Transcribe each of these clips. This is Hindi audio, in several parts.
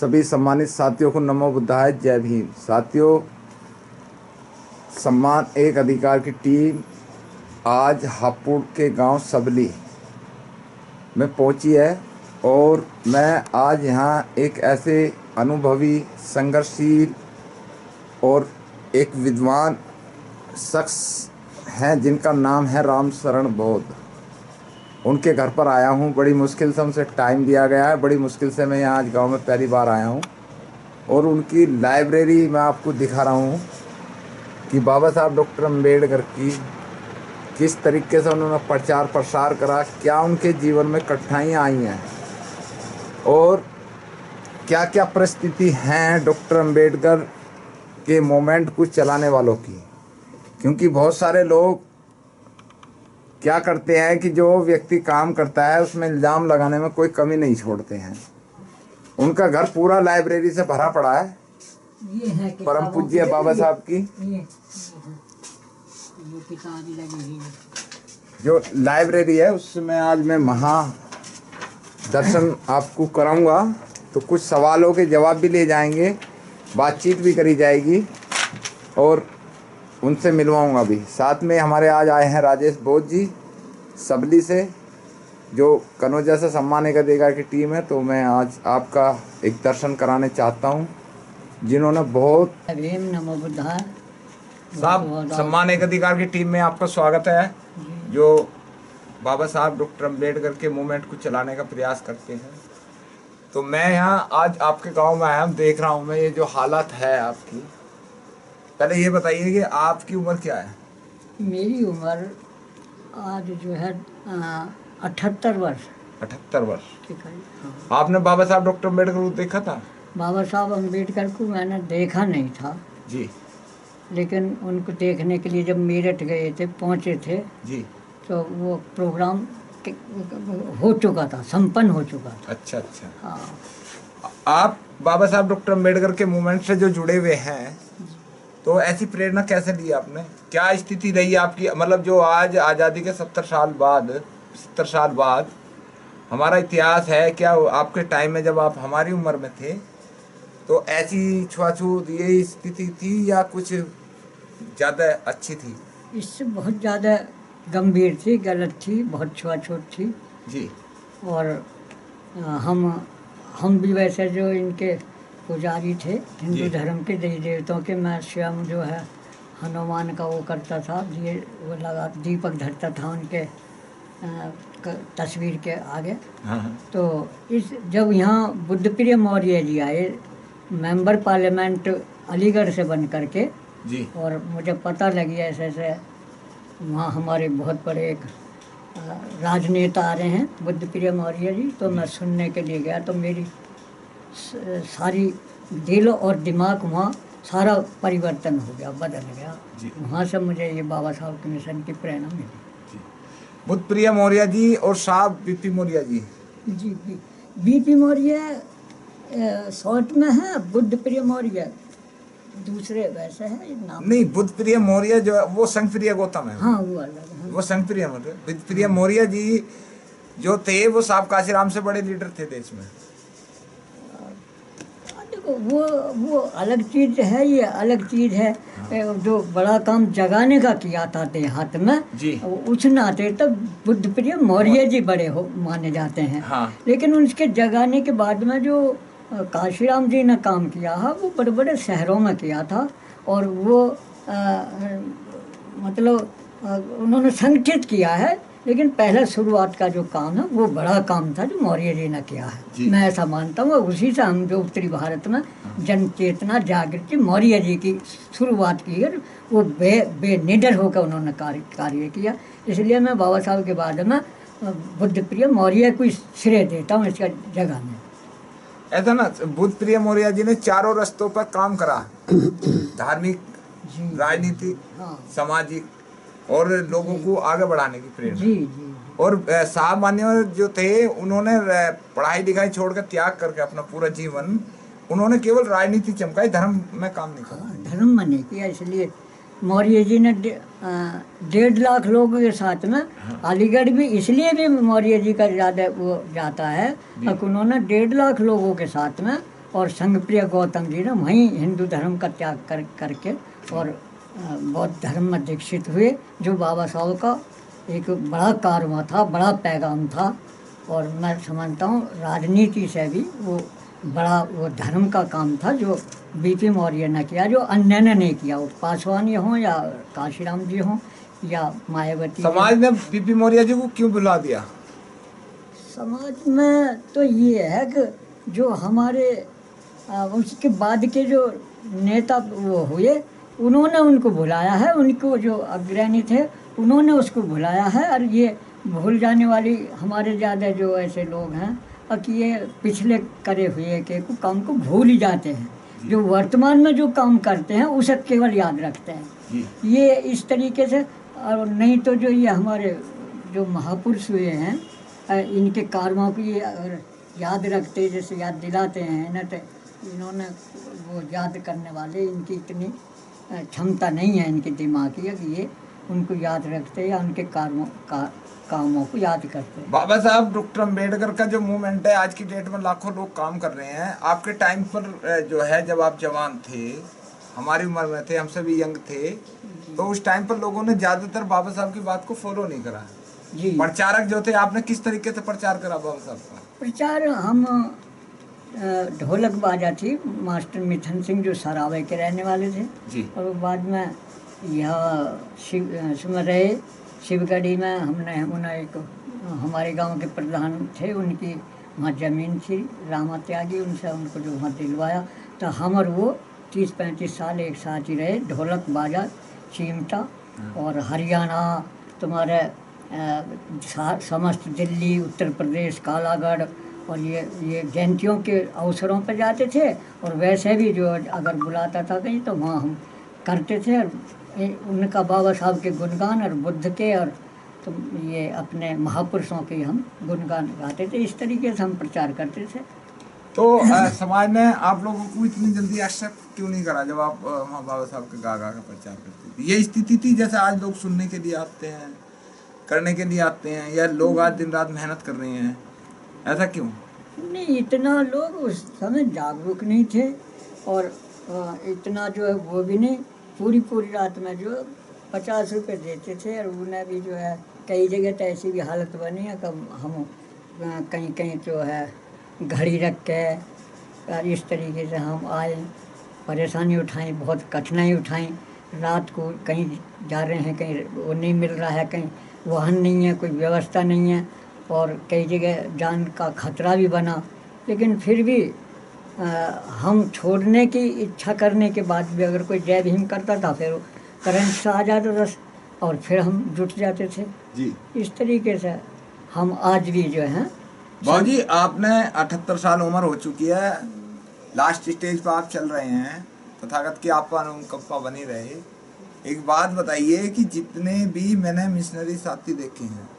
सभी सम्मानित साथियों को नमो बुद्धाय, जय भीम। साथियों, सम्मान एक अधिकार की टीम आज हापुड़ के गांव सबली में पहुंची है और मैं आज यहां एक ऐसे अनुभवी, संघर्षशील और एक विद्वान शख्स हैं जिनका नाम है राम शरण बौद्ध। उनके घर पर आया हूं। बड़ी मुश्किल से उनसे टाइम दिया गया है। बड़ी मुश्किल से मैं यहाँ आज गांव में पहली बार आया हूं और उनकी लाइब्रेरी मैं आपको दिखा रहा हूं कि बाबा साहब डॉक्टर अम्बेडकर की किस तरीके से उन्होंने प्रचार प्रसार करा, क्या उनके जीवन में कठिनाइयाँ आई हैं और क्या क्या परिस्थिति हैं डॉक्टर अम्बेडकर के मोमेंट को चलाने वालों की। क्योंकि बहुत सारे लोग क्या करते हैं कि जो व्यक्ति काम करता है उसमें इल्ज़ाम लगाने में कोई कमी नहीं छोड़ते हैं। उनका घर पूरा लाइब्रेरी से भरा पड़ा है। ये है परम पूज्य बाबा साहब की ये किताबें लगी है। जो लाइब्रेरी है उसमें आज मैं दर्शन आपको कराऊंगा। तो कुछ सवालों के जवाब भी ले जाएंगे, बातचीत भी करी जाएगी और उनसे मिलवाऊंगा भी। साथ में हमारे आज आए हैं राजेश बौद्ध जी सबली से, जो कनौजा से सम्मान एक अधिकार की टीम है। तो मैं आज आपका एक दर्शन कराने चाहता हूं, जिन्होंने बहुत नमो बुद्धाय साहब सम्मान एक अधिकार की टीम में आपका स्वागत है, जो बाबा साहब डॉक्टर अम्बेडकर के मूवमेंट को चलाने का प्रयास करते हैं। तो मैं यहाँ आज आपके गांव में आया हूँ, देख रहा हूँ मैं ये जो हालत है आपकी। पहले ये बताइए कि आपकी उम्र क्या है? मेरी उम्र आज जो है 78 वर्ष। 78 वर्ष। ठीक है। हाँ। आपने बाबा साहब डॉक्टर अम्बेडकर को देखा था? बाबा साहब अम्बेडकर को मैंने देखा नहीं था जी, लेकिन उनको देखने के लिए जब मेरठ गए थे, पहुँचे थे जी, तो वो प्रोग्राम हो चुका था, संपन्न हो चुका था। अच्छा अच्छा। हाँ। आप बाबा साहब डॉक्टर अम्बेडकर के मूवमेंट से जो जुड़े हुए हैं, तो ऐसी प्रेरणा कैसे ली आपने? क्या स्थिति रही आपकी? मतलब जो आज आज़ादी के 70 साल बाद हमारा इतिहास है, क्या आपके टाइम में जब आप हमारी उम्र में थे तो ऐसी छुआछूत ये स्थिति थी या कुछ ज़्यादा अच्छी थी? इससे बहुत ज़्यादा गंभीर थी, गलत थी, बहुत छुआछूत थी जी। और हम भी वैसे जो इनके पुजारी थे हिंदू धर्म के देवी देवताओं के, मैं स्वयं जो है हनुमान का वो करता था, वो लगा दीपक धरता था उनके तस्वीर के आगे। हाँ। तो जब यहाँ बुद्धप्रिय मौर्य जी आए मेंबर पार्लियामेंट अलीगढ़ से बन करके जी, और मुझे पता लगी ऐसे ऐसे वहाँ हमारे बहुत बड़े एक राजनेता आ रहे हैं बुद्धप्रिय मौर्य जी। तो मैं सुनने के लिए गया तो मेरी सारी दिल और दिमाग वहाँ सारा परिवर्तन हो गया, बदल गया। वहाँ से मुझे ये बाबा साहब के मिशन की प्रेरणा मिली। बुद्धप्रिय मौर्य जी और साहब बीपी मौर्य जी। जी, बीपी मौर्य शॉर्ट में है, बुद्धप्रिय मौर्य दूसरे वैसे है नाम। नहीं, बुद्धप्रिय मौर्य जो है वो संघप्रिय गौतम है। हाँ, वो अलग है। वो संघप्रिय मौर्य, बुद्धप्रिय मौर्य जी जो थे वो साहब काशीराम से बड़े लीडर थे देश में। देखो वो अलग चीज है, ये अलग चीज है। जो बड़ा काम जगाने का किया था देहात में जी, उस नाते तब बुद्धप्रिय मौर्य जी बड़े हो माने जाते हैं। हाँ। लेकिन उनके जगाने के बाद में जो काशीराम जी ने काम किया है वो बड़े बड़े शहरों में किया था और वो मतलब उन्होंने संगठित किया है। लेकिन पहला शुरुआत का जो काम है वो बड़ा काम था जो मौर्य जी ने किया है, मैं ऐसा मानता हूँ। उसी से हम जो उत्तरी भारत में जन चेतना जागृति मौर्य जी की शुरुआत की है, वो बेनिडर होकर उन्होंने कार्य किया। इसलिए मैं बाबा साहब के बाद में बुद्धप्रिय मौर्य को श्रेय देता हूँ इसका जगाने। ऐसा ना, बुद्धप्रिय मौर्य जी ने चारों रस्तों पर काम करा, धार्मिक, राजनीतिक, सामाजिक और लोगों को आगे बढ़ाने की प्रेरणा। जी जी। और सामान्य जो थे उन्होंने पढ़ाई लिखाई छोड़कर त्याग करके अपना पूरा जीवन उन्होंने केवल राजनीति चमकाई, धर्म में काम नहीं किया। धर्म में नहीं किया। इसलिए मौर्य जी ने 1.5 लाख लोगों के साथ में अलीगढ़ भी इसलिए भी मौर्य जी का ज़्यादा वो जाता है कि उन्होंने 1.5 लाख लोगों के साथ में और संघप्रिय गौतम जी ने वहीं हिंदू धर्म का त्याग करके और बौद्ध धर्म में दीक्षित हुए, जो बाबा साहब का एक बड़ा कारवा था, बड़ा पैगाम था। और मैं समझता हूँ राजनीति से भी वो बड़ा वो धर्म का काम था जो बीपी मौर्य ने किया, जो अन्य ने नहीं किया। वो पासवान जी हों या काशीराम जी हों या मायावती। समाज ने बीपी मौर्य जी को क्यों बुला दिया? समाज में तो ये है कि जो हमारे उसके बाद के जो नेता वो हुए, उन्होंने उनको बुलाया है, उनको जो अग्रणी थे उन्होंने उसको बुलाया है। और ये भूल जाने वाली हमारे ज़्यादा जो ऐसे लोग हैं कि ये पिछले करे हुए के काम को भूल ही जाते हैं, जो वर्तमान में जो काम करते हैं उसे केवल याद रखते हैं। ये इस तरीके से, और नहीं तो जो ये हमारे जो महापुरुष हुए हैं इनके कर्मों को ये अगर याद रखते, जैसे याद दिलाते हैं ना, तो इन्होंने वो याद करने वाले इनकी इतनी क्षमता नहीं है इनके दिमाग की कि ये उनको याद रखते या उनके कामों को याद करते हैं। बाबा साहब डॉक्टर अम्बेडकर का जो मूवमेंट है, आज की डेट में लाखों लोग काम कर रहे हैं। आपके टाइम पर जो है, जब आप जवान थे, हमारी उम्र में थे, हम सभी यंग थे, तो उस टाइम पर लोगों ने ज्यादातर बाबा साहब की बात को फॉलो नहीं करा जी। प्रचारक जो थे, आपने किस तरीके से प्रचार करा बाबा साहब का? प्रचार हम ढोलक बाजा थी, मास्टर मिथन सिंह जो सरावे के रहने वाले थे जी। और बाद में यह रहे शिवगढ़ी में। हमने उन्हें एक हमारे गांव के प्रधान थे, उनकी वहाँ ज़मीन थी रामा त्यागी, उनसे उनको जो वहाँ दिलवाया, तो हम और वो 30-35 साल एक साथ ही रहे। ढोलक बाजा चिमटा और हरियाणा तुम्हारे समस्त दिल्ली, उत्तर प्रदेश, कालागढ़ और ये जयंतियों के अवसरों पर जाते थे। और वैसे भी जो अगर बुलाता था कहीं तो वहाँ हम करते थे। और उनका बाबा साहब के गुणगान और बुद्ध के और तो ये अपने महापुरुषों के हम गुणगान गाते थे। इस तरीके से हम प्रचार करते थे। तो समाज ने आप लोगों को इतनी जल्दी एक्सेप्ट क्यों नहीं करा जब आप बाबा साहब के गा का प्रचार करते थे? ये स्थिति थी जैसे आज लोग सुनने के लिए आते हैं, करने के लिए आते हैं, या लोग आज दिन रात मेहनत कर रहे हैं, ऐसा क्यों? नहीं, इतना लोग उस समय जागरूक नहीं थे और इतना जो है वो भी नहीं। पूरी रात में जो 50 रुपये देते थे और उन्हें भी जो है कई जगह तो ऐसी भी हालत बनी है कि हम कहीं जो है घड़ी रख के और इस तरीके से हम आए, परेशानी उठाई, बहुत कठिनाई उठाई। रात को कहीं जा रहे हैं, कहीं वो नहीं मिल रहा है, कहीं वाहन नहीं है, कोई व्यवस्था नहीं है और कई जगह जान का खतरा भी बना। लेकिन फिर भी हम छोड़ने की इच्छा करने के बाद भी अगर कोई जय भीम करता था फिर करंट से आ जाता था और फिर हम जुट जाते थे जी। इस तरीके से हम आज भी जो हैं। बाबूजी, आपने 78 साल उम्र हो चुकी है, लास्ट स्टेज पर आप चल रहे हैं, तथागत की आप अनुकंपा बनी रहे। एक बात बताइए कि जितने भी मैंने मिशनरी साथी देखे हैं,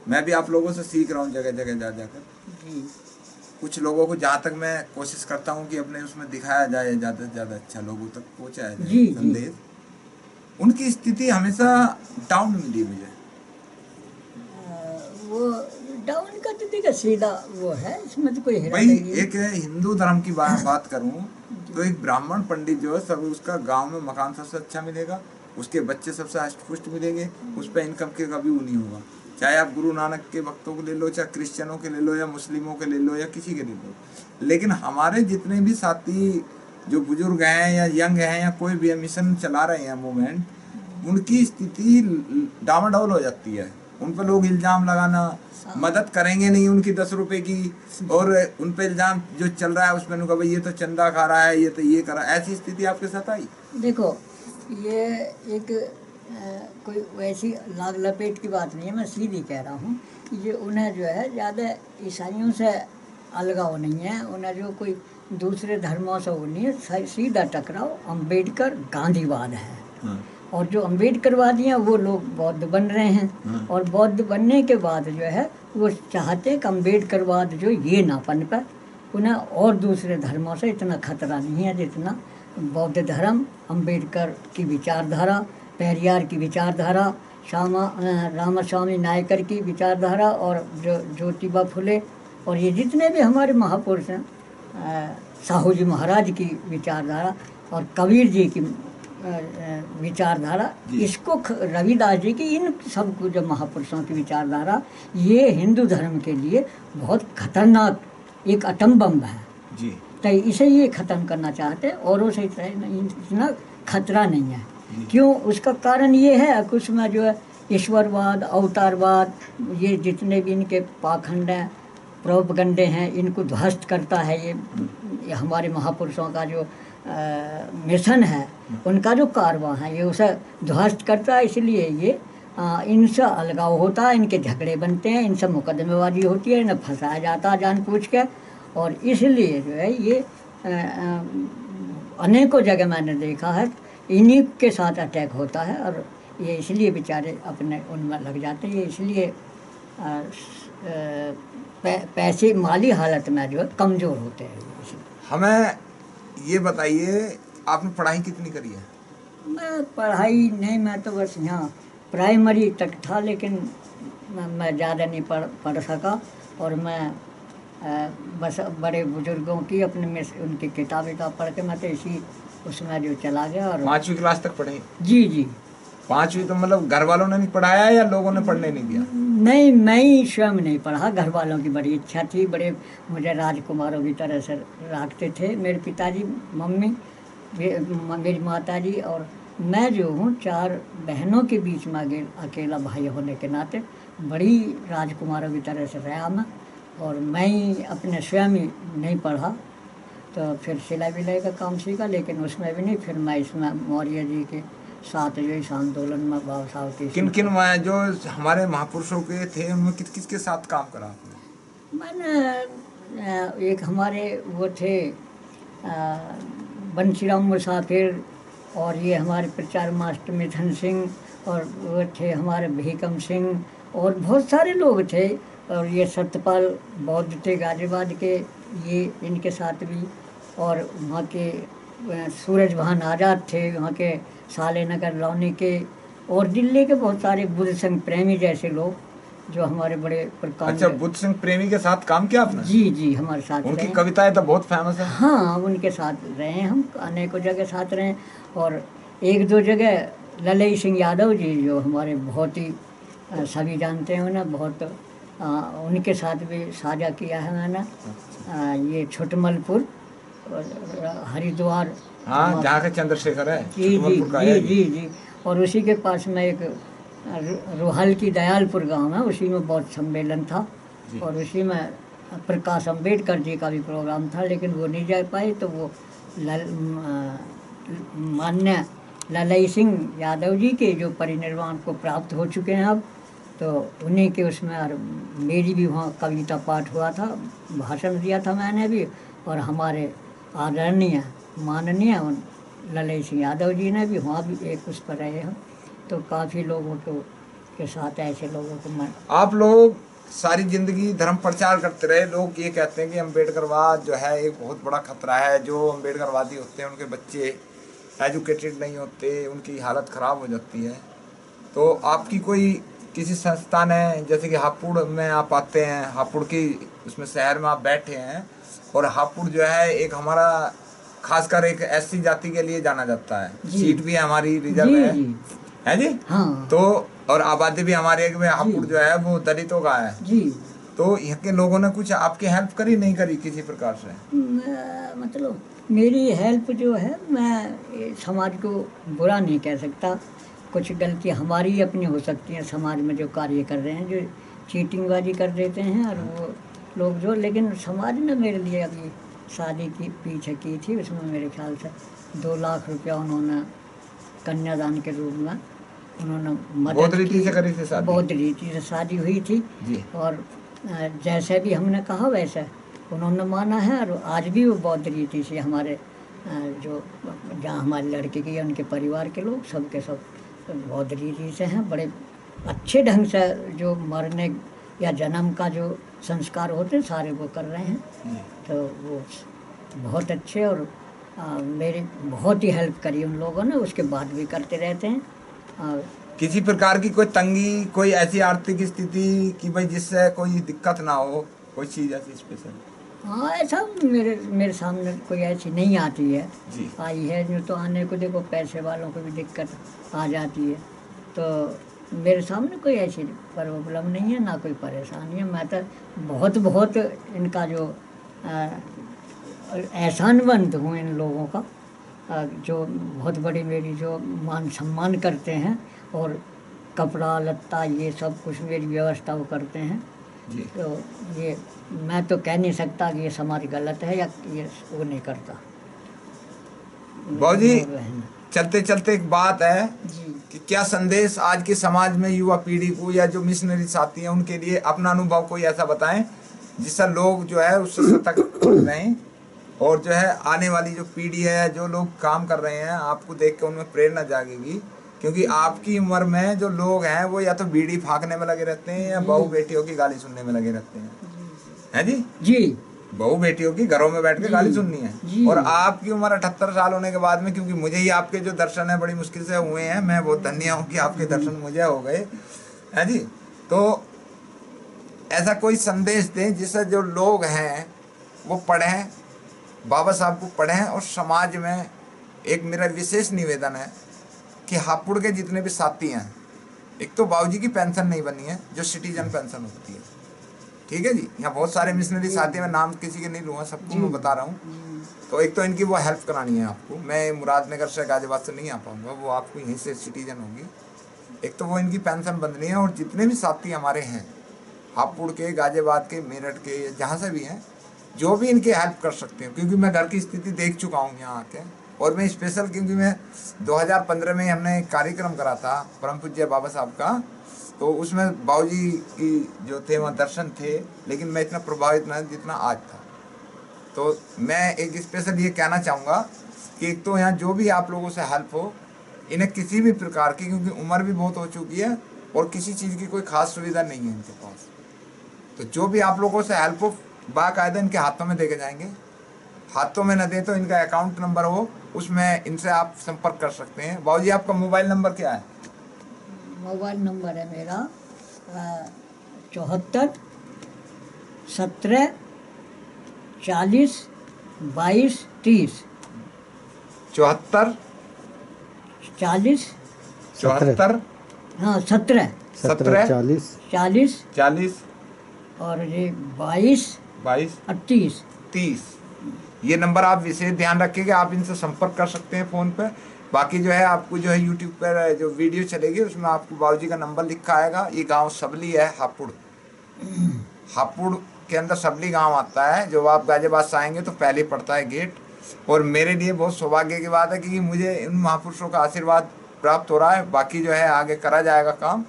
मैं भी आप लोगों से सीख रहा हूँ जगह जगह जा जाकर। कुछ लोगों को जहाँ तक मैं कोशिश करता हूँ कि अपने उसमें दिखाया जाए, ज़्यादा से ज़्यादा अच्छा लोगों तक पहुँचाया जाए संदेश, उनकी स्थिति हमेशा डाउन मिली मुझे। वो डाउन का तो देखा सीधा वो है, इसमें तो कोई भाई एक हिंदू धर्म की बात करूं तो एक ब्राह्मण पंडित जो है सब, उसका गांव में मकान सबसे अच्छा मिलेगा, उसके बच्चे सबसे हष्ट-पुष्ट मिलेंगे, उस पर इनकम के कभी वो नहीं होगा। चाहे आप गुरु नानक के भक्तों को ले लो, चाहे क्रिश्चियनों के ले लो, या मुस्लिमों के ले लो, या किसी के ले लो। लेकिन हमारे जितने भी साथी जो बुजुर्ग हैं या यंग हैं या कोई भी मिशन चला रहे हैं मूवमेंट, उनकी स्थिति डामाडोल हो जाती है। उन पर लोग इल्ज़ाम लगाना, मदद करेंगे नहीं उनकी 10 रुपए की, और उन पर इल्ज़ाम जो चल रहा है उसमें उनका भाई ये तो चंदा खा रहा है, ये तो ये कर रहा है। ऐसी स्थिति आपके साथ आई? देखो, ये एक कोई वैसी लाग लपेट की बात नहीं है, मैं सीधी कह रहा हूँ कि ये उन्हें जो है ज़्यादा ईसाइयों से अलगाव नहीं है, उन्हें जो कोई दूसरे धर्मों से वो नहीं है। सीधा टकराव अम्बेडकर गांधीवाद है। और जो अम्बेडकरवादी हैं वो लोग बौद्ध बन रहे हैं और बौद्ध बनने के बाद जो है वो चाहते कि अम्बेडकरवाद जो ये ना पनपे। उन्हें और दूसरे धर्मों से इतना खतरा नहीं है जितना बौद्ध धर्म, अम्बेडकर की विचारधारा, पेरियार की विचारधारा, रामास्वामी नायकर की विचारधारा और जो ज्योतिबा फुले और ये जितने भी हमारे महापुरुष हैं साहू जी महाराज की विचारधारा और कबीर जी की विचारधारा, इसको रविदास जी की, इन सब को जो महापुरुषों की विचारधारा, ये हिंदू धर्म के लिए बहुत खतरनाक एक अटम बम है जी। तो इसे ये ख़त्म करना चाहते हैं, औरों से इतना खतरा नहीं है। क्यों? उसका कारण ये है कि उसमें जो है ईश्वरवाद, अवतारवाद, ये जितने भी इनके पाखंड हैं, प्रोपगंडे हैं, इनको ध्वस्त करता है ये हमारे महापुरुषों का जो मिशन है, उनका जो कारवां है, ये उसे ध्वस्त करता है। इसलिए ये इनसे अलगाव होता है, इनके झगड़े बनते हैं, इनसे मुकदमेबाजी होती है, इन्हें फंसाया जाता है जानबूझ के। और इसलिए जो है ये अनेकों जगह मैंने देखा है इन्हीं के साथ अटैक होता है, और ये इसलिए बेचारे अपने उनमें लग जाते हैं। ये इसलिए पैसे माली हालत में जो है कमज़ोर होते हैं। हमें ये बताइए, आपने पढ़ाई कितनी करी है? मैं पढ़ाई नहीं, मैं तो बस यहाँ प्राइमरी तक था, लेकिन मैं ज़्यादा नहीं पढ़ सका। और मैं बस बड़े बुजुर्गों की अपने में उनकी किताबें का पढ़ के मैं तो इसी उसमें जो चला गया। और 5वीं क्लास तक पढ़े? जी जी। 5वीं तो मतलब घर वालों ने नहीं पढ़ाया या लोगों ने पढ़ने नहीं दिया? नहीं, मैं ही स्वयं नहीं पढ़ा, घर वालों की बड़ी इच्छा थी, बड़े मुझे राजकुमारों की तरह से रखते थे। मेरे पिताजी, मम्मी, मेरी माताजी और मैं जो हूँ, 4 बहनों के बीच में अकेला भाई होने के नाते बड़ी राजकुमारों की तरह से रहा मैं। और मैं ही अपने स्वयं ही नहीं पढ़ा, तो फिर सिलाई बिलाई का काम सीखा, लेकिन उसमें भी नहीं। फिर मैं इसमें मौर्य जी के साथ जो इस आंदोलन में बाबा साहब के किन जो हमारे महापुरुषों के थे, उनमें किस किस के साथ काम करा आपने? मैंने एक हमारे वो थे बंशीराम मुसाफिर, और ये हमारे प्रचार मास्टर मिथुन सिंह, और वो थे हमारे भीकम सिंह, और बहुत सारे लोग थे। और ये सत्यपाल बौद्ध थे गाजियाबाद के, ये इनके साथ भी। और वहाँ के सूरज भान आज़ाद थे, वहाँ के साले नगर लौनी के, और दिल्ली के बहुत सारे बुद्ध सिंह प्रेमी जैसे लोग जो हमारे बड़े प्रकार। अच्छा, बुद्ध सिंह प्रेमी के साथ काम किया आपने? जी जी, हमारे साथ। उनकी कविताएं तो बहुत फेमस है। हाँ, उनके साथ रहे हम, अनेकों जगह साथ रहे। और 1-2 जगह ललई सिंह यादव जी जो हमारे बहुत ही सभी जानते हैं उन्हें, बहुत उनके साथ भी साझा किया है मैंने। ये छोटमलपुर, हरिद्वार, हाँ, जहाँ के चंद्रशेखर है। जी जी जी जी जी। और उसी के पास में एक रोहल की दयालपुर गांव है, उसी में बहुत सम्मेलन था, और उसी में प्रकाश अम्बेडकर जी का भी प्रोग्राम था, लेकिन वो नहीं जा पाए। तो वो मान्य ललई सिंह यादव जी के जो परिनिर्वाण को प्राप्त हो चुके हैं अब, तो उन्हीं के उसमें, और मेरी भी वहाँ कविता पाठ हुआ था, भाषण दिया था मैंने भी। और हमारे आदरणीय माननीय ललई सिंह यादव जी ने भी वहाँ भी एक उस पर रहे हैं। तो काफ़ी लोगों के साथ ऐसे लोगों को मैं। आप लोग सारी जिंदगी धर्म प्रचार करते रहे। लोग ये कहते हैं कि अम्बेडकरवाद जो है एक बहुत बड़ा खतरा है। जो अम्बेडकरवादी होते हैं उनके बच्चे एजुकेटेड नहीं होते, उनकी हालत ख़राब हो जाती है। तो आपकी कोई किसी संस्था ने, जैसे कि हापुड़ में आप आते हैं, हापुड़ की उसमें शहर में आप बैठे हैं, और हापुड़ जो है एक हमारा खासकर एक एससी जाति के लिए जाना जाता है, सीट भी हमारी रिजर्व है जी। हाँ। तो और आबादी भी हमारे एक में हापुड़ जो है वो दलितों का है जी। तो यहाँ के लोगों ने कुछ आपकी हेल्प करी नहीं करी किसी प्रकार से? मतलब मेरी हेल्प जो है, मैं समाज को बुरा नहीं कह सकता, कुछ गलती हमारी अपनी हो सकती हैं समाज में जो कार्य कर रहे हैं, जो चीटिंगबाजी कर देते हैं और वो लोग जो। लेकिन समाज ने मेरे लिए अभी शादी की पीछे की थी, उसमें मेरे ख्याल से 2 लाख रुपया उन्होंने कन्यादान के रूप में उन्होंने मदद की। से करी थी शादी? बहुत रीति से शादी हुई थी जी। और जैसे भी हमने कहा वैसे उन्होंने माना है, और आज भी वो बौद्ध रीति से हमारे जो जहाँ हमारे लड़के की उनके परिवार के लोग सबके सब बौद्ध रीति से हैं। बड़े अच्छे ढंग से जो मरने या जन्म का जो संस्कार होते हैं सारे वो कर रहे हैं। तो वो बहुत अच्छे, और मेरी बहुत ही हेल्प करी उन लोगों ने, उसके बाद भी करते रहते हैं। किसी प्रकार की कोई तंगी, कोई ऐसी आर्थिक स्थिति कि भाई जिससे कोई दिक्कत ना हो, कोई चीज़ ऐसी स्पेशल? हाँ, ऐसा मेरे सामने कोई ऐसी नहीं आती है। जी आई है जो तो आने को देखो, पैसे वालों को भी दिक्कत आ जाती है। तो मेरे सामने कोई ऐसी प्रॉब्लम नहीं है, ना कोई परेशानी है। मैं तो बहुत बहुत इनका जो एहसानमंद हूँ इन लोगों का, जो बहुत बड़ी मेरी जो मान सम्मान करते हैं, और कपड़ा लत्ता ये सब कुछ मेरी व्यवस्था वो करते हैं। जी। तो ये मैं तो कह नहीं सकता कि ये समाज गलत है या ये वो नहीं करता। बाबू जी, वो है। चलते चलते एक बात है जी कि क्या संदेश आज के समाज में युवा पीढ़ी को या जो मिशनरी साथी हैं उनके लिए अपना अनुभव कोई ऐसा बताएं जिससे लोग जो है उससे सतर्क रहें, और जो है आने वाली जो पीढ़ी है, जो लोग काम कर रहे हैं, आपको देख के उनमें प्रेरणा जागेगी। क्योंकि आपकी उम्र में जो लोग हैं वो या तो बीड़ी फाँकने में लगे रहते हैं या बहू बेटियों की गाली सुनने में लगे रहते हैं, है जी। जी बहू बेटियों की घरों में बैठ के जी गाली सुननी है। जी और आपकी उम्र 78 साल होने के बाद में, क्योंकि मुझे ही आपके जो दर्शन है बड़ी मुश्किल से हुए हैं, मैं बहुत धन्य हूँ कि आपके दर्शन मुझे हो गए, है जी। तो ऐसा कोई संदेश दें जिससे जो लोग हैं वो पढ़ें, बाबा साहब को पढ़ें। और समाज में एक मेरा विशेष निवेदन है कि हापुड़ के जितने भी साथी हैं, एक तो बाबूजी की पेंशन नहीं बनी है जो सिटीजन पेंशन होती है, ठीक है जी। यहाँ बहुत सारे मिशनरी साथी हैं, मैं नाम किसी के नहीं लूँगा, सबको मैं बता रहा हूँ। तो एक तो इनकी वो हेल्प करानी है आपको, मैं मुरादनगर से गाजियाबाद से नहीं आ पाऊँगा, वो आपको यहीं से सिटीजन होगी। एक तो वो इनकी पेंशन बंदनी है, और जितने भी साथी हमारे हैं हापुड़ के, गाजियाबाद के, मेरठ के, जहाँ से भी हैं, जो भी इनकी हेल्प कर सकते हैं, क्योंकि मैं घर की स्थिति देख चुका हूँ यहाँ आके। और मैं स्पेशल, क्योंकि मैं 2015 में हमने एक कार्यक्रम करा था परम पूज्य बाबा साहब का, तो उसमें बाबूजी की जो थे वहाँ दर्शन थे, लेकिन मैं इतना प्रभावित नहीं जितना आज था। तो मैं एक स्पेशल ये कहना चाहूँगा कि एक तो यहाँ जो भी आप लोगों से हेल्प हो, इन्हें किसी भी प्रकार की, क्योंकि उम्र भी बहुत हो चुकी है और किसी चीज़ की कोई खास सुविधा नहीं है इनके पास, तो जो भी आप लोगों से हेल्प हो बाकायदा इनके हाथों में देके जाएंगे। हाथों में न दें तो इनका अकाउंट नंबर हो, उसमें इनसे आप संपर्क कर सकते हैं। बाबूजी आपका मोबाइल नंबर क्या है? मोबाइल नंबर है मेरा 74 17 40 22 30। 74 40 74 हाँ 17 17 40 40 और ये 22 22 और 30। 30। ये नंबर आप विशेष ध्यान रखिएगा, आप इनसे संपर्क कर सकते हैं फ़ोन पर। बाकी जो है आपको जो है यूट्यूब पर जो वीडियो चलेगी उसमें आपको बाबूजी का नंबर लिखा आएगा। ये गांव सबली है, हापुड़, हापुड़ के अंदर सबली गांव आता है। जो आप गाजियाबाद से आएंगे तो पहले पड़ता है गेट। और मेरे लिए बहुत सौभाग्य की बात है कि मुझे इन महापुरुषों का आशीर्वाद प्राप्त हो रहा है। बाकी जो है आगे करा जाएगा काम।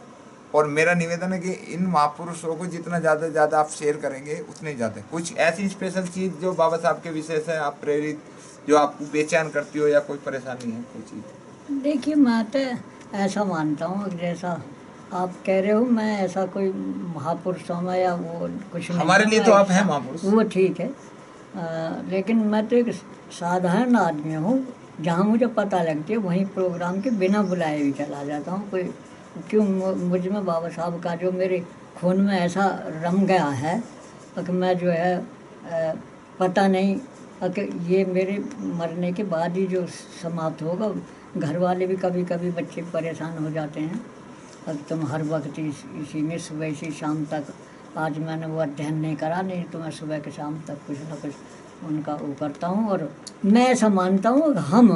और मेरा निवेदन है कि इन महापुरुषों को जितना ज़्यादा से ज़्यादा आप शेयर करेंगे उतने ज़्यादा। कुछ ऐसी स्पेशल चीज़ जो बाबा साहब के विषय से आप प्रेरित, जो आपको बेचैन करती हो या कोई परेशानी है कोई चीज़? देखिए मैं तो ऐसा मानता हूँ, जैसा आप कह रहे हो, मैं ऐसा कोई महापुरुष हूँ या वो कुछ नहीं। हमारे लिए तो आप हैं महापुरुष, वो ठीक है। लेकिन मैं तो एक साधारण आदमी हूँ। जहाँ मुझे पता लगती है वहीं प्रोग्राम के बिना बुलाए भी चला जाता हूँ। कोई क्यों मुझ में बाबा साहब का जो मेरे खून में ऐसा रम गया है कि मैं जो है पता नहीं कि ये मेरे मरने के बाद ही जो समाप्त होगा। घर वाले भी कभी कभी बच्चे परेशान हो जाते हैं, अब तुम हर वक्त इसी में सुबह से शाम तक, आज मैंने वो अध्ययन नहीं करा, नहीं तो मैं सुबह के शाम तक कुछ ना कुछ उनका वो करता हूँ। और मैं ऐसा मानता हूँ हम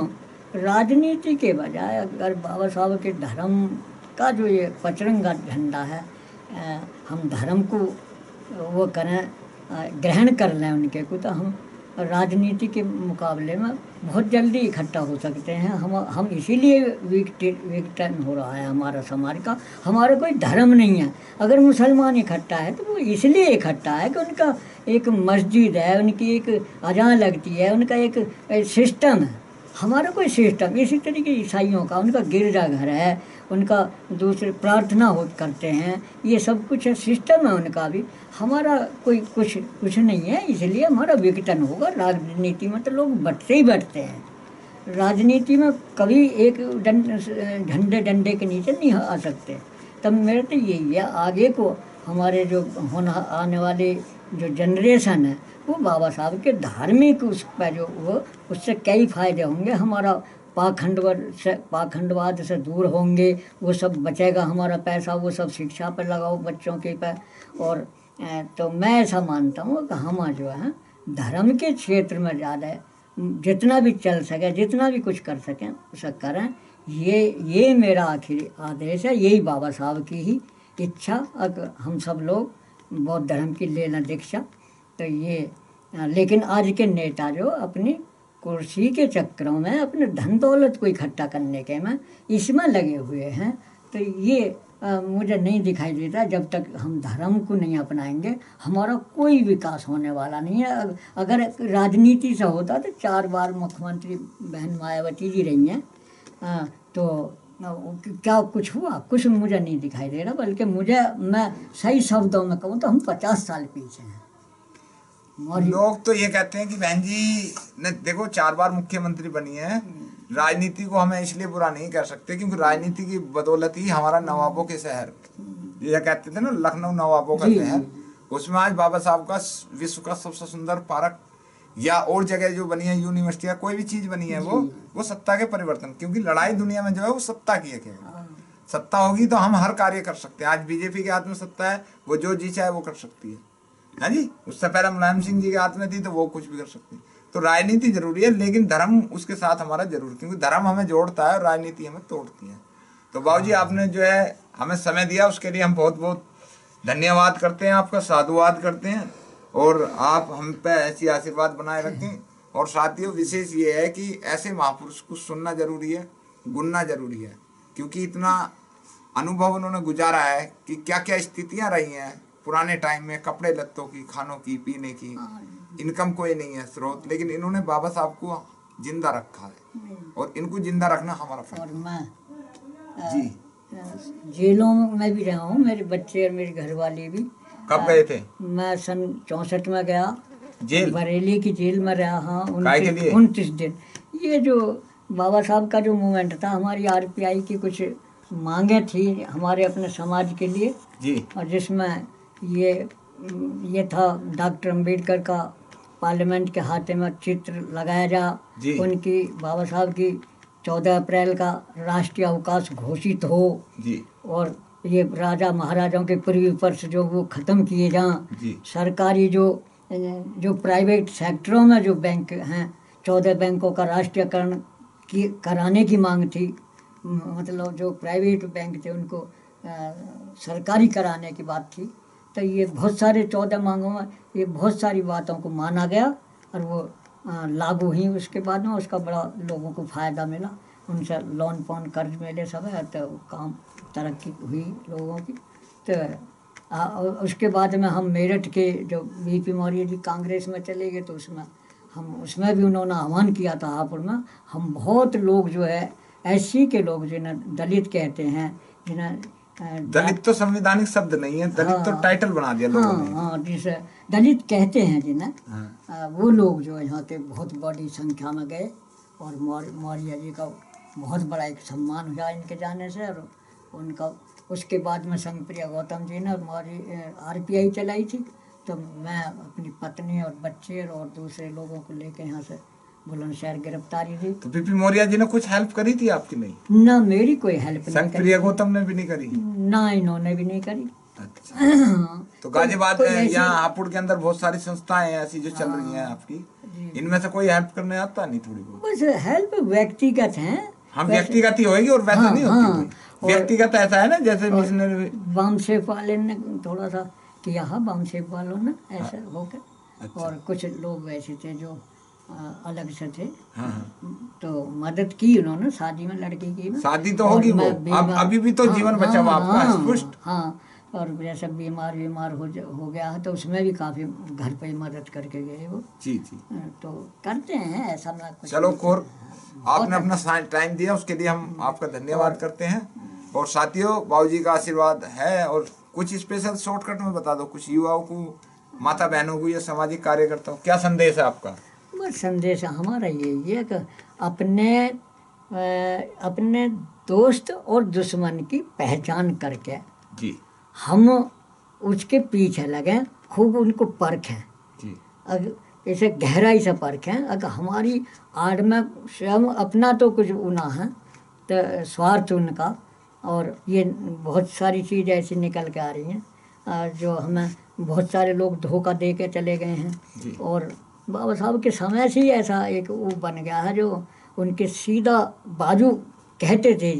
राजनीति के बजाय अगर बाबा साहब के धर्म का जो ये पचरंगा झंडा है, हम धर्म को वो करें, ग्रहण कर लें उनके को, तो हम राजनीति के मुकाबले में बहुत जल्दी इकट्ठा हो सकते हैं। हम इसीलिए विघटन हो रहा है हमारा समाज का। हमारा कोई धर्म नहीं है। अगर मुसलमान इकट्ठा है तो वो इसलिए इकट्ठा है कि उनका एक मस्जिद है, उनकी एक अजान लगती है, उनका एक सिस्टम है। हमारा कोई सिस्टम, इसी तरीके ईसाइयों का उनका गिरजाघर है, उनका दूसरे प्रार्थना हो करते हैं, ये सब कुछ है, सिस्टम है उनका भी। हमारा कोई कुछ नहीं है, इसलिए हमारा विघटन होगा। राजनीति में तो लोग बटते ही बटते हैं। राजनीति में कभी एक झंडे डंडे के नीचे नहीं आ सकते। तब मेरे तो यही है, आगे को हमारे जो आने वाले जो जनरेशन है वो बाबा साहब के धार्मिक उस पर जो वो उससे कई फायदे होंगे। हमारा पाखंडवाद से दूर होंगे, वो सब बचेगा, हमारा पैसा वो सब शिक्षा पर लगाओ बच्चों के पर। और तो मैं ऐसा मानता हूँ कि हम जो है धर्म के क्षेत्र में ज़्यादा जितना भी चल सके, जितना भी कुछ कर सकें उसे करें। ये मेरा आखिरी आदेश है, यही बाबा साहब की ही इच्छा। अगर हम सब लोग बौद्ध धर्म की लेना दीक्षा तो ये, लेकिन आज के नेता जो अपनी कुर्सी के चक्करों में अपने धन दौलत को इकट्ठा करने के में इसमें लगे हुए हैं, तो ये मुझे नहीं दिखाई देता। जब तक हम धर्म को नहीं अपनाएंगे हमारा कोई विकास होने वाला नहीं है। अगर राजनीति से होता तो 4 बार मुख्यमंत्री बहन मायावती जी रही हैं, तो क्या कुछ हुआ? कुछ मुझे नहीं दिखाई दे रहा। बल्कि मैं सही शब्दों में कहूँ तो हम 50 साल पीछे हैं। लोग तो ये कहते हैं कि बहन जी ने देखो 4 बार मुख्यमंत्री बनी है, राजनीति को हमें इसलिए बुरा नहीं कर सकते क्योंकि राजनीति की बदौलत ही हमारा नवाबों के शहर, ये कहते थे ना लखनऊ नवाबों का शहर, उसमें आज बाबा साहब का विश्व का सबसे सुंदर पार्क या और जगह जो बनी है, यूनिवर्सिटी या कोई भी चीज बनी है, वो सत्ता के परिवर्तन, क्योंकि लड़ाई दुनिया में जो है वो सत्ता की है। सत्ता होगी तो हम हर कार्य कर सकते हैं। आज बीजेपी के हाथ में सत्ता है, वो जो जी चाहे वो कर सकती है जी। उससे पहले मुलायम सिंह जी के हाथ में थी तो वो कुछ भी कर सकती। तो राजनीति जरूरी है, लेकिन धर्म उसके साथ हमारा जरूर, क्योंकि धर्म हमें जोड़ता है और राजनीति हमें तोड़ती है। तो बाबूजी आपने जो है हमें समय दिया, उसके लिए हम बहुत बहुत धन्यवाद करते हैं, आपका साधुवाद करते हैं, और आप हम पे ऐसी आशीर्वाद बनाए रखें। और साथियों विशेष ये है कि ऐसे महापुरुष को सुनना जरूरी है, गुनना जरूरी है, क्योंकि इतना अनुभव उन्होंने गुजारा है कि क्या क्या स्थितियां रही हैं पुराने टाइम में, कपड़े लत्तों की, खानों की, पीने की, इनकम कोई नहीं है स्रोत, लेकिन इन्होंने बाबा साहब को जिंदा रखा है और इनको जिंदा रखना हमारा फर्ज। और मैं जी जेलों में भी रहा हूँ, मेरे बच्चे और मेरी घरवाली भी। कब गए थे? मैं सन 64 में गया, जेल, बरेली की जेल में रहा। हाँ, 29 दिन। ये जो बाबा साहब का जो मूवमेंट था, हमारी आरपीआई की कुछ मांगे थी हमारे अपने समाज के लिए जी, और जिसमें ये था डॉक्टर अम्बेडकर का पार्लियामेंट के हाथे में चित्र लगाया जा, उनकी बाबा साहब की 14 अप्रैल का राष्ट्रीय अवकाश घोषित हो जी, और ये राजा महाराजाओं के पृथ्वी पर से जो वो ख़त्म किए जाएं। सरकारी जो प्राइवेट सेक्टरों में जो बैंक हैं, 14 बैंकों का राष्ट्रीयकरण कराने की मांग थी। मतलब जो प्राइवेट बैंक थे उनको सरकारी कराने की बात थी। तो ये बहुत सारे 14 मांगों में ये बहुत सारी बातों को माना गया और वो लागू हुई। उसके बाद में उसका बड़ा लोगों को फ़ायदा मिला, उनसे लोन पोन कर्ज मिले सब है, तो काम तरक्की हुई लोगों की। तो उसके बाद में हम मेरठ के जो बीपी मौर्य जी कांग्रेस में चले गए, तो उसमें भी उन्होंने आह्वान किया था हापुड़ में। हम बहुत लोग जो है एससी के लोग जिन्हें दलित कहते हैं, जिन्हें दलित तो संवैधानिक शब्द नहीं है, दलित तो टाइटल बना दिया लोगों ने। हाँ, जिसे दलित कहते हैं जिन्हें, वो लोग जो यहाँ के बहुत बड़ी संख्या में गए और मौर्य जी का बहुत बड़ा एक सम्मान हुआ इनके जाने से। और उनका उसके बाद में संगप्रिया गौतम जी ने मौर्य आरपीआई चलाई थी, तो मैं अपनी पत्नी और बच्चे और दूसरे लोगों को लेके यहाँ से बुलंदशहर गिरफ्तारी थी। तो बीपी मौर्य जी ने कुछ हेल्प करी थी आपकी? नहीं ना, मेरी कोई हेल्प नहीं करी। प्रिया गौतम ने भी नहीं करी? ना, इन्होंने भी नहीं करी। अच्छा। तो गाजियाबाद यहाँ हापुड़ के अंदर बहुत सारी संस्थाएं हैं ऐसी जो चल रही हैं आपकी, इनमें से कोई हेल्प करने आता नहीं? थोड़ी बहुत बस हेल्प व्यक्तिगत है। हम व्यक्तिगत ही होगी और वैसे नहीं होती। व्यक्तिगत ऐसा है ना, जैसे मिशनरी बामसेफ वाले ने थोड़ा सा किया है, बामसेफ वालों ने ऐसा होकर। और कुछ लोग वैसे थे जो अलग से थे। तो मदद की उन्होंने, शादी में लड़की की ना। शादी तो होगी वो, अभी भी तो जीवन बचा हुआ आपका स्पष्ट। हाँ, और जैसे बीमार हो गया है तो उसमें भी काफ़ी घर पे मदद करके गए वो। जी। तो करते हैं ऐसा ना कुछ। चलो कोर, आपने अपना टाइम दिया उसके लिए हम आपका धन्यवाद करते हैं। और साथियों बाबूजी का आशीर्वाद है। और कुछ स्पेशल शॉर्टकट में बता दो, कुछ युवाओं को, माता बहनों को या सामाजिक कार्यकर्ताओं, क्या संदेश है आपका? बस संदेश हमारा यही है कि अपने दोस्त और दुश्मन की पहचान करके जी हम उसके पीछे लगें, खूब उनको परखें जी। अगर इसे गहराई से परखें। अगर हमारी आड़ में स्वयं अपना तो कुछ ना है तो स्वार्थ उनका, और ये बहुत सारी चीज़ ऐसी निकल के आ रही हैं जो हमें बहुत सारे लोग धोखा दे के चले गए हैं। और बाबा साहब के समय से ही ऐसा एक वो बन गया है जो उनके सीधा बाजू कहते थे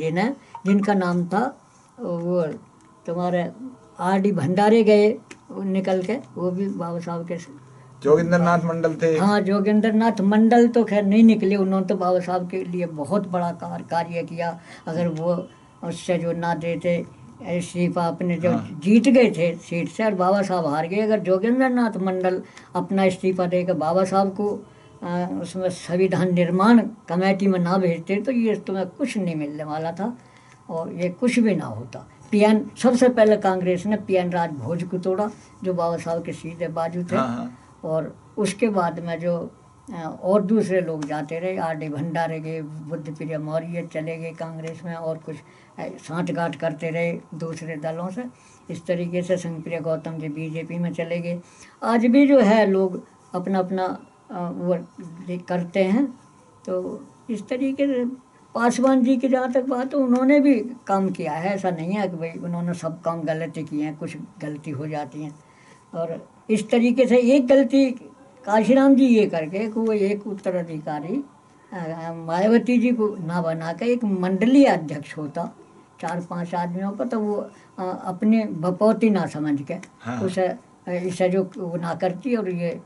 जिनका नाम था वो तुम्हारे R.D. भंडारे गए निकल के, वो भी बाबा साहब के जोगिंद्रनाथ मंडल थे। हाँ, जोगिंद्रनाथ मंडल तो खैर नहीं निकले, उन्होंने तो बाबा साहब के लिए बहुत बड़ा कार्य किया। अगर वो उससे जो ना देते इस्तीफा अपने जो जीत गए थे सीट से और बाबा साहब हार गए, अगर जोगिंद्रनाथ मंडल अपना इस्तीफा देकर बाबा साहब को उसमें संविधान निर्माण कमेटी में ना भेजते तो ये तुम्हें कुछ नहीं मिलने वाला था और ये कुछ भी ना होता। सबसे पहले कांग्रेस ने PN राजभोज को तोड़ा जो बाबा साहब के सीधे बाजू थे। और उसके बाद में जो और दूसरे लोग जाते रहे, R.D. भंडारे गए, बुद्धप्रिया मौर्य चले गए कांग्रेस में, और कुछ सांठगांठ करते रहे दूसरे दलों से। इस तरीके से संगप्रिया गौतम जी BJP में चले गए। आज भी जो है लोग अपना अपना वो करते हैं। तो इस तरीके से पासवान जी की जहाँ तक बात है, उन्होंने भी काम किया है। ऐसा नहीं है कि भाई उन्होंने सब काम गलती किए हैं, कुछ गलती हो जाती हैं। और इस तरीके से एक गलती काशीराम जी ये करके कि वो एक उत्तराधिकारी मायावती जी को ना बना के एक मंडलीय अध्यक्ष होता 4-5 आदमियों का, तो वो अपने बपौती ना समझ के उसे इसे जो वो ना करती, और ये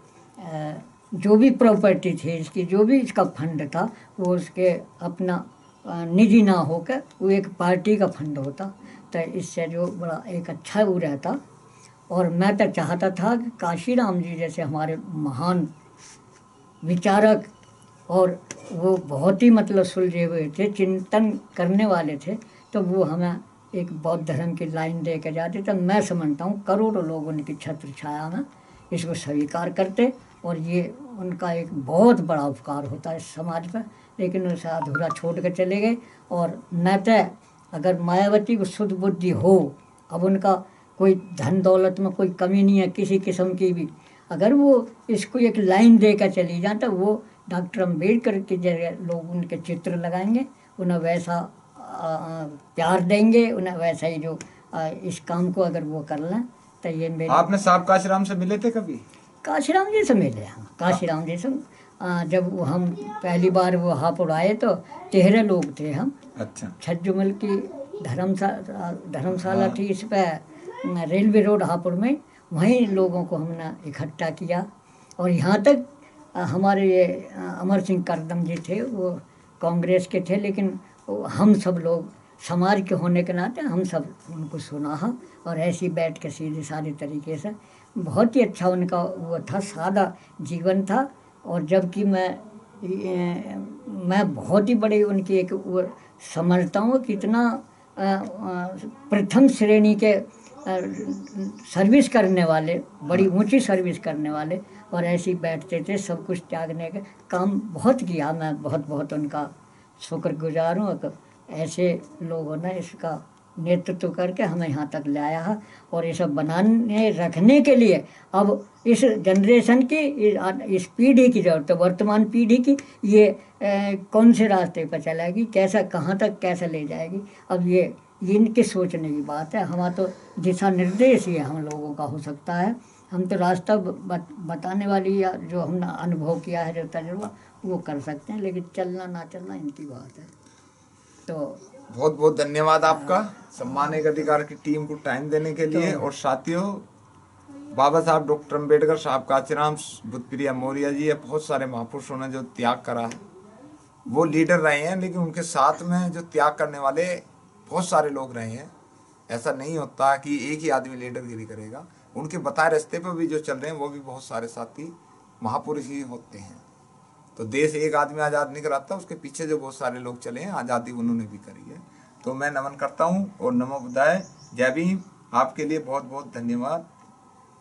जो भी प्रॉपर्टी थी इसकी, जो भी इसका फंड था, वो उसके अपना निजी ना होकर वो एक पार्टी का फंड होता। तो इससे जो बड़ा एक अच्छा वो रहता। और मैं तो चाहता था कि काशीराम जी जैसे हमारे महान विचारक, और वो बहुत ही मतलब सुलझे हुए थे, चिंतन करने वाले थे, तो वो हमें एक बौद्ध धर्म की लाइन दे के जाते। तो मैं समझता हूँ करोड़ों लोग उनकी छत्र छाया में इसको स्वीकार करते, और ये उनका एक बहुत बड़ा उपकार होता है इस समाज पर। लेकिन उसे अधूरा छोड़ कर चले गए। और न तो अगर मायावती को शुद्ध बुद्धि हो, अब उनका कोई धन दौलत में कोई कमी नहीं है किसी किस्म की भी, अगर वो इसको एक लाइन देकर चली जाए तो वो डॉक्टर अम्बेडकर की जगह लोग उनके चित्र लगाएंगे, उन्हें वैसा प्यार देंगे, उन्हें वैसा ही जो इस काम को अगर वो कर लें तो ये मेरे। आपने साहब काशीराम से मिले थे कभी? काशीराम जी से मिले हम, काशीराम जी से जब वो हम पहली बार वो हापुड़ आए तो 13 लोग थे हम। अच्छा। छज्जुमल की धर्मशाला थी इस पर रेलवे रोड हापुड़ में, वहीं लोगों को हमने इकट्ठा किया। और यहाँ तक हमारे ये अमर सिंह करदम जी थे, वो कांग्रेस के थे, लेकिन हम सब लोग समाज के होने के नाते हम सब उनको सुना, और ऐसे ही बैठ के सीधे साधे तरीके से बहुत ही अच्छा उनका वो था, सादा जीवन था। और जबकि मैं बहुत ही बड़े उनकी एक वो समझता हूँ कि इतना प्रथम श्रेणी के सर्विस करने वाले, बड़ी ऊंची सर्विस करने वाले, और ऐसे ही बैठते थे, सब कुछ त्यागने के काम बहुत किया। मैं बहुत बहुत उनका शुक्रगुजार हूँ। ऐसे लोगों ने इसका नेतृत्व करके हमें यहाँ तक लाया है, और ये सब बनाने रखने के लिए अब इस जनरेशन की, इस पीढ़ी की जरूरत है, वर्तमान पीढ़ी की। ये कौन से रास्ते पर चलाएगी, कैसा कहाँ तक कैसे ले जाएगी, अब ये इनके सोचने की बात है। हमारा तो दिशा निर्देश ही हम लोगों का हो सकता है। हम तो रास्ता बताने वाली, या जो हमने अनुभव किया है, जो तजुर्बा, वो कर सकते हैं, लेकिन चलना ना चलना इनकी बात है। तो बहुत बहुत धन्यवाद आपका सम्मान एक अधिकार की टीम को टाइम देने के लिए। और साथियों, बाबा साहब डॉक्टर अम्बेडकर साहब, काशीराम, बुद्धप्रिया मौर्य जी, बहुत सारे महापुरुषों ने जो त्याग करा है, वो लीडर रहे हैं, लेकिन उनके साथ में जो त्याग करने वाले बहुत सारे लोग रहे हैं। ऐसा नहीं होता कि एक ही आदमी लीडरगिरी करेगा, उनके बताए रास्ते पर भी जो चल रहे हैं वो भी बहुत सारे साथी महापुरुष ही होते हैं। तो देश एक आदमी आज़ाद नहीं कराता, उसके पीछे जो बहुत सारे लोग चले हैं, आज़ादी उन्होंने भी करी है। तो मैं नमन करता हूँ और नमो बुद्धाय, जय भीम। आपके लिए बहुत बहुत धन्यवाद।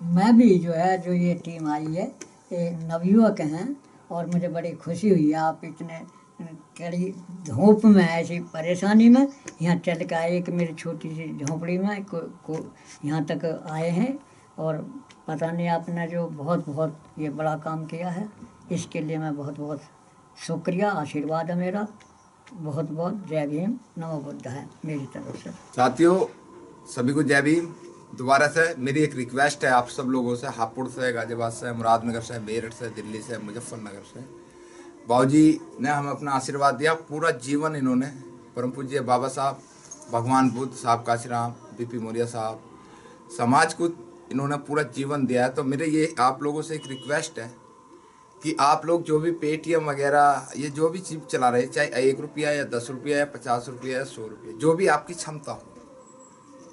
मैं भी जो है, जो ये टीम आई है, ये नवयुवक हैं, और मुझे बड़ी खुशी हुई। आप इतने कड़ी धूप में, ऐसी परेशानी में यहाँ चल के आए, कि मेरी छोटी सी झोंपड़ी में को यहाँ तक आए हैं। और पता नहीं आपने जो बहुत बहुत ये बड़ा काम किया है, इसके लिए मैं बहुत बहुत शुक्रिया, आशीर्वाद है मेरा। बहुत बहुत जय भीम, नमो बुद्ध है मेरी तरफ से। साथियों, सभी को जय भीम। दोबारा से मेरी एक रिक्वेस्ट है आप सब लोगों से, हापुड़ से, गाजियाबाद से, मुरादनगर से, मेरठ से, दिल्ली से, मुजफ्फरनगर से। बाबूजी ने हमें अपना आशीर्वाद दिया। पूरा जीवन इन्होंने परम पूज्य बाबा साहब, भगवान बुद्ध साहब, काशीराम, बीपी मौर्य साहब, समाज को इन्होंने पूरा जीवन दिया है। तो मेरे ये आप लोगों से एक रिक्वेस्ट है कि आप लोग जो भी पेटीएम वगैरह ये जो भी चीज़ चला रहे, चाहे 1 रुपया या 10 रुपया या 50 रुपया या 100 रुपया, जो भी आपकी क्षमता हो,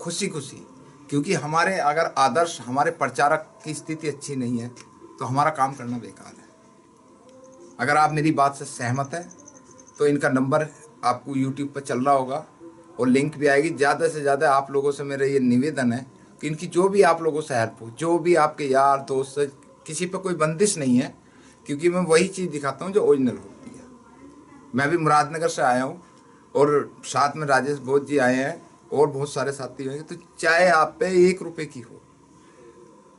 खुशी खुशी, क्योंकि हमारे अगर आदर्श, हमारे प्रचारक की स्थिति अच्छी नहीं है तो हमारा काम करना बेकार है। अगर आप मेरी बात से सहमत हैं तो इनका नंबर आपको यूट्यूब पर चल रहा होगा और लिंक भी आएगी। ज़्यादा से ज़्यादा आप लोगों से मेरा ये निवेदन है कि इनकी जो भी आप लोगों से हेल्प हो, जो भी आपके यार दोस्त, किसी पर कोई बंदिश नहीं है, क्योंकि मैं वही चीज़ दिखाता हूँ जो ओरिजिनल होती है। मैं भी मुरादनगर से आया हूँ और साथ में राजेश बोध जी आए हैं और बहुत सारे साथी हैं। तो चाहे आप पे 1 रुपये की हो,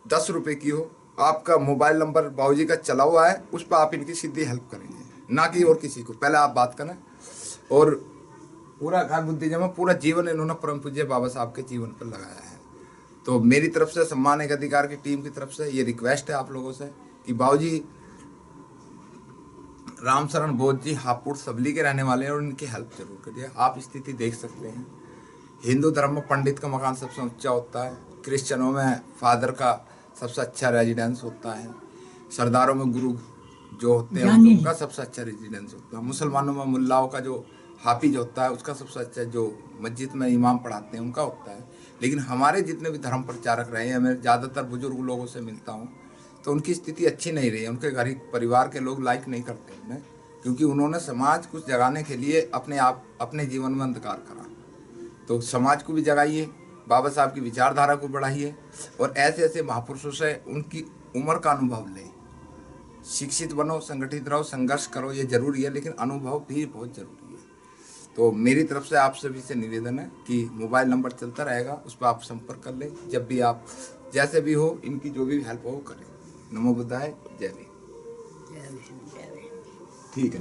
10 रुपये की हो, आपका मोबाइल नंबर बाबूजी का चला हुआ है, उस पर आप इनकी सीधी हेल्प करेंगे, ना कि और किसी को। पहले आप बात करें। और पूरा घर बुद्धि जमा, पूरा जीवन इन्होंने परम पूज्य बाबा साहब के जीवन पर लगाया है। तो मेरी तरफ से, सम्मान एक अधिकार की टीम की तरफ से ये रिक्वेस्ट है आप लोगों से कि बाबूजी रामशरण बोध जी हापुड़ सबली के रहने वाले हैं और इनकी हेल्प जरूर करिए। आप स्थिति देख सकते हैं, हिंदू धर्म में पंडित का मकान सबसे ऊंचा होता है, क्रिश्चियनों में फादर का सबसे अच्छा रेजिडेंस होता है, सरदारों में गुरु जो होते हैं उनका सबसे अच्छा रेजिडेंस होता है, मुसलमानों में मुल्लाओं का जो हाफिज होता है उसका सबसे अच्छा, जो मस्जिद में इमाम पढ़ाते हैं उनका होता है। लेकिन हमारे जितने भी धर्म प्रचारक रहे हैं, मैं ज़्यादातर बुजुर्ग लोगों से मिलता हूँ तो उनकी स्थिति अच्छी नहीं रही है। उनके घर परिवार के लोग लाइक नहीं करते उन्हें, क्योंकि उन्होंने समाज कुछ जगाने के लिए अपने जीवन में अंधकार करा। तो समाज को भी जगाइए, बाबा साहब की विचारधारा को बढ़ाइए और ऐसे ऐसे महापुरुषों से उनकी उम्र का अनुभव लें। शिक्षित बनो, संगठित रहो, संघर्ष करो, ये जरूरी है, लेकिन अनुभव भी बहुत जरूरी है। तो मेरी तरफ से आप सभी से निवेदन है कि मोबाइल नंबर चलता रहेगा, उस पर आप संपर्क कर लें। जब भी आप जैसे भी हो, इनकी जो भी हेल्प हो वो करें। नमो बुद्धाय, जय भीम। ठीक है।